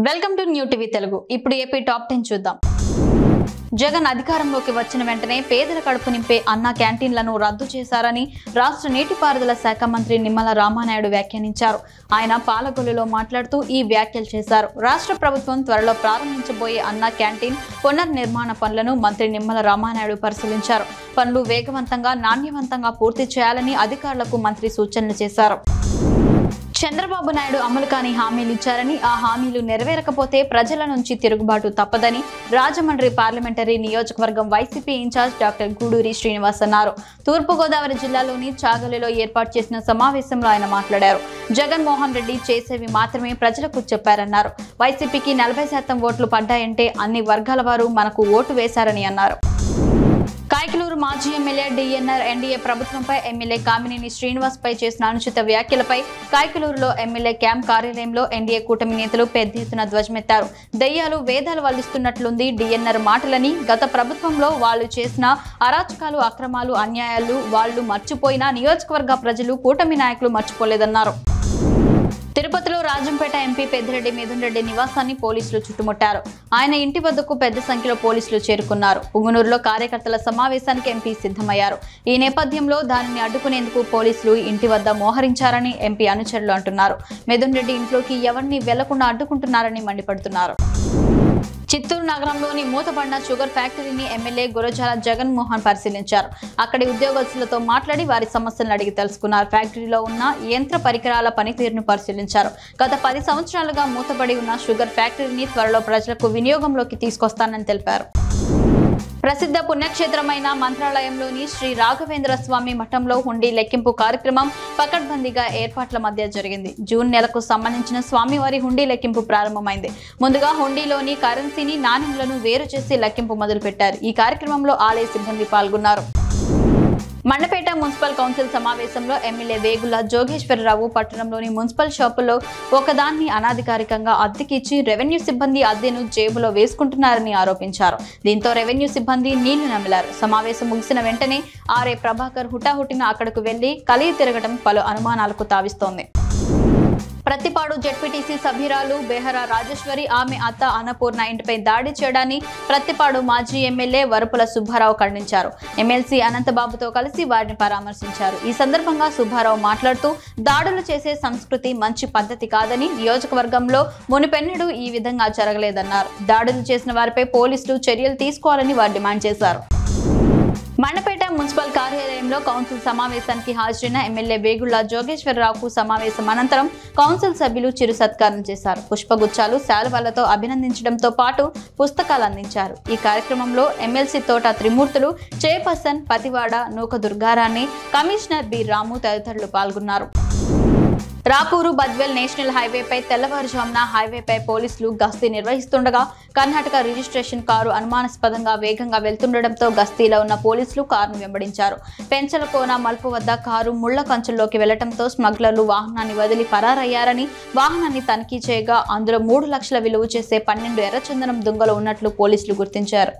Welcome to new TV Telugu. ఇప్పుడు AP top 10 చూద్దాం. జగన్ అధికారంలోకి వచ్చిన వెంటనే పేదల కడుపు నింపే అన్న క్యాంటీన్లను రద్దు చేశారని రాష్ట్ర నీటిపారుదల శాఖ మంత్రి నిమ్మల రామానాయుడు వ్యాఖ్యానించారు. ఆయన పాలకొల్లులో మాట్లాడుతూ ఈ వ్యాఖ్యలు చేశారు. రాష్ట్ర ప్రభుత్వం త్వరలో ప్రారంభించబోయే అన్న క్యాంటీన్ పునర్నిర్మాణ పనులను మంత్రి నిమ్మల రామానాయుడు పరిశీలించారు. పనులు వేగవంతంగా నాణ్యవంతంగా పూర్తి చేయాలని అధికారులకు మంత్రి సూచనలు చేశారు. చంద్రబాబు నాయుడు అమలు కాని హామీలు ఇచ్చారని, ఆ హామీలు నెరవేరకపోతే ప్రజల నుంచి తిరుగుబాటు తప్పదని రాజమండ్రి పార్లమెంటరీ నియోజకవర్గం YCP incharge doctor Guduri Srinivas అన్నారు. తూర్పుగోదావరి జిల్లాలోని చాగలిలో ఏర్పాటు చేసిన సమావేశంలో ఆయన మాట్లాడారు. జగన్మోహన్ రెడ్డి చేసేవి మాత్రమే ప్రజలకు చెప్పారన్నారు. వైసీపీకి 40% ఓట్లు పడ్డాయంటే అన్ని వర్గాల వారు మనకు ఓటు వేశారని అన్నారు. కాయకలూరు మాజీ ఎమ్మెల్యే డిఎన్ఆర్ ఎన్డీఏ ప్రభుత్వంపై ఎమ్మెల్యే కామినేని శ్రీనివాస్ పై చేసిన అనుచిత వ్యాఖ్యలపై కాయకలూరులో ఎమ్మెల్యే క్యాంప్ కార్యాలయంలో ఎన్డీఏ కూటమి నేతలు పెద్ద ఎత్తున ధ్వజమెత్తారు. దయ్యాలు వేదాలు వల్లిస్తున్నట్లుంది డిఎన్ఆర్ మాటలని, గత ప్రభుత్వంలో వాళ్ళు చేసిన అరాచకాలు, అక్రమాలు, అన్యాయాలు వాళ్ళు మర్చిపోయినా నియోజకవర్గ ప్రజలు, కూటమి నాయకులు మర్చిపోలేదన్నారు. తిరుపతిలో రాజంపేట ఎంపీ పెద్దిరెడ్డి మిథున్ రెడ్డి నివాసాన్ని పోలీసులు చుట్టుముట్టారు. ఆయన ఇంటి వద్దకు పెద్ద సంఖ్యలో పోలీసులు చేరుకున్నారు. పుంగనూరులో కార్యకర్తల సమావేశానికి ఎంపీ సిద్ధమయ్యారు. ఈ నేపథ్యంలో దానిని అడ్డుకునేందుకు పోలీసులు ఇంటి వద్ద మోహరించారని ఎంపీ అనుచరులు అంటున్నారు. మిథున్ రెడ్డి ఇంట్లోకి ఎవరిని వెళ్లకుండా అడ్డుకుంటున్నారని మండిపడుతున్నారు. చిత్తూరు నగరంలోని మూతపడిన షుగర్ ఫ్యాక్టరీని ఎమ్మెల్యే గురజాల జగన్మోహన్ పరిశీలించారు. అక్కడి ఉద్యోగస్తులతో మాట్లాడి వారి సమస్యలను అడిగి తెలుసుకున్నారు. ఫ్యాక్టరీలో ఉన్న యంత్ర పరికరాల పనితీరును పరిశీలించారు. గత 10 సంవత్సరాలుగా మూతపడి ఉన్న షుగర్ ఫ్యాక్టరీని త్వరలో ప్రజలకు వినియోగంలోకి తీసుకొస్తానని తెలిపారు. ప్రసిద్ధ పుణ్యక్షేత్రమైన మంత్రాలయంలోని శ్రీ రాఘవేంద్ర స్వామి మఠంలో హుండీ లెక్కింపు కార్యక్రమం పకడ్బందీగా ఏర్పాట్ల మధ్య జరిగింది. జూన్ నెలకు సంబంధించిన స్వామివారి హుండీ లెక్కింపు ప్రారంభమైంది. ముందుగా హుండీలోని కరెన్సీని, నాణ్యములను వేరు చేసి లెక్కింపు మొదలుపెట్టారు. ఈ కార్యక్రమంలో ఆలయ సిబ్బంది పాల్గొన్నారు. మండపేట మున్సిపల్ కౌన్సిల్ సమావేశంలో ఎమ్మెల్యే వేగుల జోగేశ్వరరావు పట్టణంలోని మున్సిపల్ షాపుల్లో ఒకదాన్ని అనాధికారికంగా అద్దెకిచ్చి రెవెన్యూ సిబ్బంది అద్దెను జేబులో వేసుకుంటున్నారని ఆరోపించారు. దీంతో రెవెన్యూ సిబ్బంది నీళ్లు నమిలారు. సమావేశం ముగిసిన వెంటనే ఆర్ఏ ప్రభాకర్ హుటాహుటిన అక్కడకు వెళ్లి కలిగి తిరగడం పలు అనుమానాలకు తావిస్తోంది. ప్రతిపాడు జెడ్పీటీసీ సభ్యురాలు బెహరా రాజేశ్వరి, ఆమె అత్త అన్నపూర్ణ ఇంటిపై దాడి చేయడాన్ని ప్రతిపాడు మాజీ ఎమ్మెల్యే వరపుల సుబ్బారావు ఖండించారు. ఎమ్మెల్సీ అనంతబాబుతో కలిసి వారిని పరామర్శించారు. ఈ సందర్భంగా సుబ్బారావు మాట్లాడుతూ, దాడులు చేసే సంస్కృతి మంచి పద్ధతి కాదని, నియోజకవర్గంలో మునుపెన్నడూ ఈ విధంగా జరగలేదన్నారు. దాడులు చేసిన వారిపై పోలీసులు చర్యలు తీసుకోవాలని వారు డిమాండ్ చేశారు. మండపేట మున్సిపల్ కార్యాలయంలో కౌన్సిల్ సమావేశానికి హాజరైన ఎమ్మెల్యే వేగుళ్ల జోగేశ్వరరావుకు సమావేశం అనంతరం కౌన్సిల్ సభ్యులు చిరు సత్కారం చేశారు. పుష్పగుచ్చాలు, శాలువాలతో అభినందించడంతో పాటు పుస్తకాలు అందించారు. ఈ కార్యక్రమంలో ఎమ్మెల్సీ తోట త్రిమూర్తులు, చైర్పర్సన్ పతివాడ నూక దుర్గారాణి, కమిషనర్ బి రాము తదితరులు పాల్గొన్నారు. రాపూరు బద్వేల్ నేషనల్ హైవేపై తెల్లవారుజామున హైవేపై పోలీసులు గస్తీ నిర్వహిస్తుండగా కర్ణాటక రిజిస్ట్రేషన్ కారు అనుమానాస్పదంగా వేగంగా వెళ్తుండటంతో గస్తీలో ఉన్న పోలీసులు కారును వెంబడించారు. పెంచలకోన మలుపు వద్ద కారు ముళ్ల కంచుల్లోకి వెళ్లడంతో స్మగ్లర్లు వాహనాన్ని వదిలి పరారయ్యారని, వాహనాన్ని తనిఖీ చేయగా అందులో 3 లక్షల విలువ చేసే 12 ఎర్రచందనం దుంగలు ఉన్నట్లు పోలీసులు గుర్తించారు.